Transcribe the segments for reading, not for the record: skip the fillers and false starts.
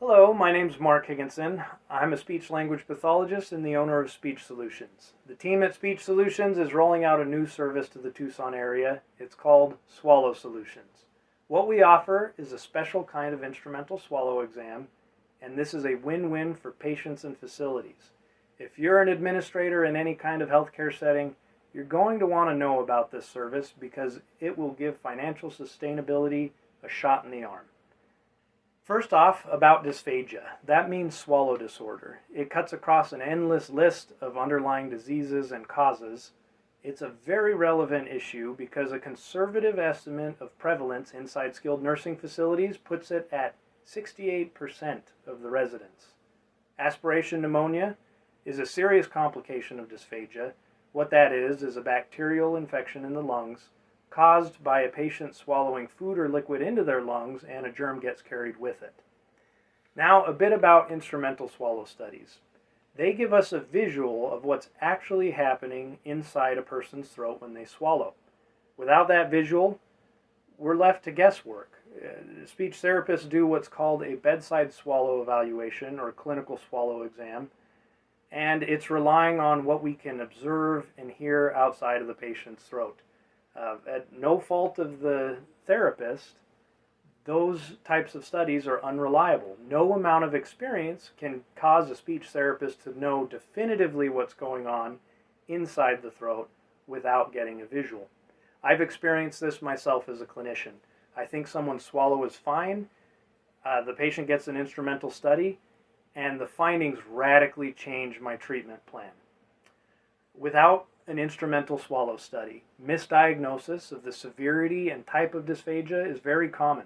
Hello, my name's Mark Higginson. I'm a speech-language pathologist and the owner of Speech Solutions. The team at Speech Solutions is rolling out a new service to the Tucson area. It's called Swallow Solutions. What we offer is a special kind of instrumental swallow exam, and this is a win-win for patients and facilities. If you're an administrator in any kind of healthcare setting, you're going to want to know about this service because it will give financial sustainability a shot in the arm. First off, about dysphagia. That means swallow disorder. It cuts across an endless list of underlying diseases and causes. It's a very relevant issue because a conservative estimate of prevalence inside skilled nursing facilities puts it at 68% of the residents. Aspiration pneumonia is a serious complication of dysphagia. What that is a bacterial infection in the lungs caused by a patient swallowing food or liquid into their lungs and a germ gets carried with it. Now, a bit about instrumental swallow studies. They give us a visual of what's actually happening inside a person's throat when they swallow. Without that visual, we're left to guesswork. Speech therapists do what's called a bedside swallow evaluation or clinical swallow exam, and it's relying on what we can observe and hear outside of the patient's throat. At no fault of the therapist, those types of studies are unreliable. No amount of experience can cause a speech therapist to know definitively what's going on inside the throat without getting a visual. I've experienced this myself as a clinician. I think someone's swallow is fine, the patient gets an instrumental study, and the findings radically change my treatment plan. Without an instrumental swallow study, misdiagnosis of the severity and type of dysphagia is very common.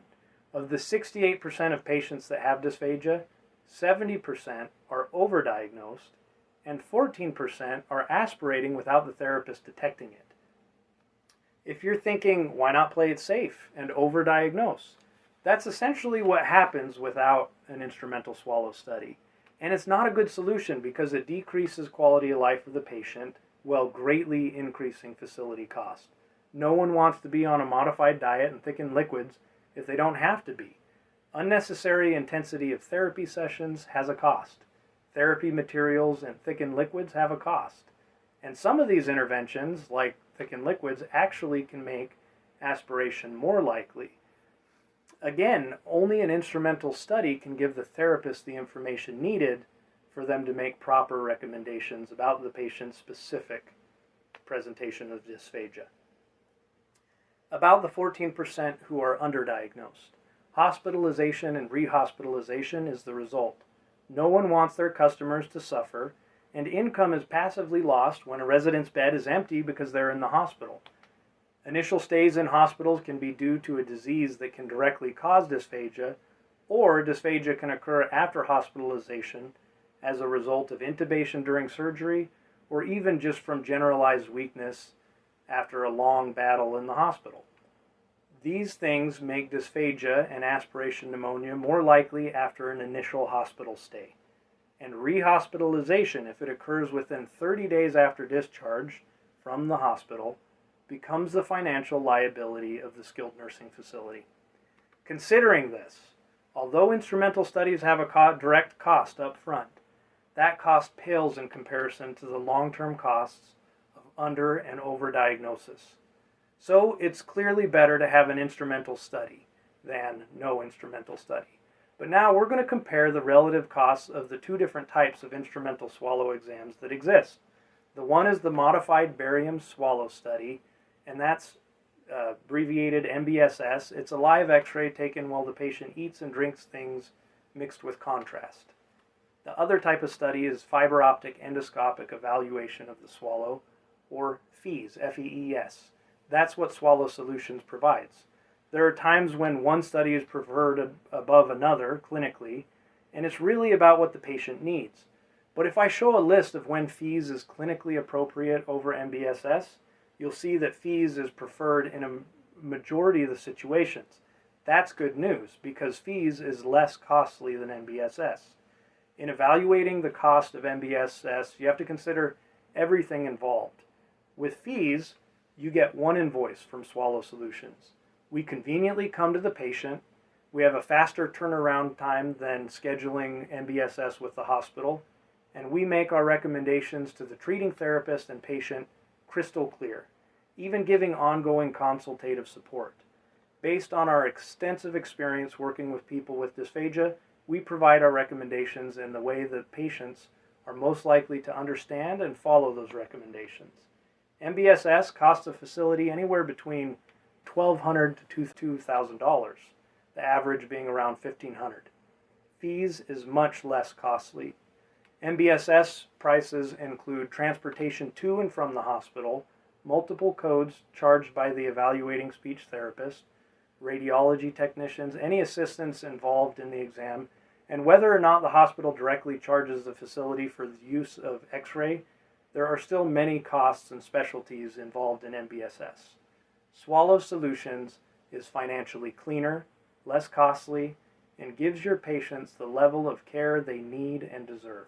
Of the 68% of patients that have dysphagia, 70% are overdiagnosed and 14% are aspirating without the therapist detecting it. If you're thinking, why not play it safe and overdiagnose? That's essentially what happens without an instrumental swallow study. And it's not a good solution because it decreases quality of life of the patient while greatly increasing facility cost. No one wants to be on a modified diet and thickened liquids if they don't have to be. Unnecessary intensity of therapy sessions has a cost. Therapy materials and thickened liquids have a cost. And some of these interventions, like thickened liquids, actually can make aspiration more likely. Again, only an instrumental study can give the therapist the information needed for them to make proper recommendations about the patient's specific presentation of dysphagia. About the 14% who are underdiagnosed, hospitalization and rehospitalization is the result. No one wants their customers to suffer, and income is passively lost when a resident's bed is empty because they're in the hospital. Initial stays in hospitals can be due to a disease that can directly cause dysphagia, or dysphagia can occur after hospitalization as a result of intubation during surgery, or even just from generalized weakness after a long battle in the hospital. These things make dysphagia and aspiration pneumonia more likely after an initial hospital stay. And rehospitalization, if it occurs within 30 days after discharge from the hospital, becomes the financial liability of the skilled nursing facility. Considering this, although instrumental studies have a direct cost up front, that cost pales in comparison to the long-term costs of under and overdiagnosis. So it's clearly better to have an instrumental study than no instrumental study. But now we're going to compare the relative costs of the two different types of instrumental swallow exams that exist. The one is the modified barium swallow study, and that's abbreviated MBSS. It's a live x-ray taken while the patient eats and drinks things mixed with contrast. The other type of study is fiber optic endoscopic evaluation of the swallow, or FEES, F-E-E-S. That's what Swallow Solutions provides. There are times when one study is preferred above another clinically, and it's really about what the patient needs. But if I show a list of when FEES is clinically appropriate over MBSS, you'll see that FEES is preferred in a majority of the situations. That's good news because FEES is less costly than MBSS. In evaluating the cost of MBSS, you have to consider everything involved. With FEES, you get one invoice from Swallow Solutions. We conveniently come to the patient, We have a faster turnaround time than scheduling MBSS with the hospital, and we make our recommendations to the treating therapist and patient crystal clear, even giving ongoing consultative support. Based on our extensive experience working with people with dysphagia, we provide our recommendations in the way that patients are most likely to understand and follow those recommendations. MBSS costs a facility anywhere between $1,200 to $2,000, the average being around $1,500. Fees is much less costly. MBSS prices include transportation to and from the hospital, multiple codes charged by the evaluating speech therapist, radiology technicians, any assistants involved in the exam, and whether or not the hospital directly charges the facility for the use of X-ray, there are still many costs and specialties involved in MBSS. Swallow Solutions is financially cleaner, less costly, and gives your patients the level of care they need and deserve.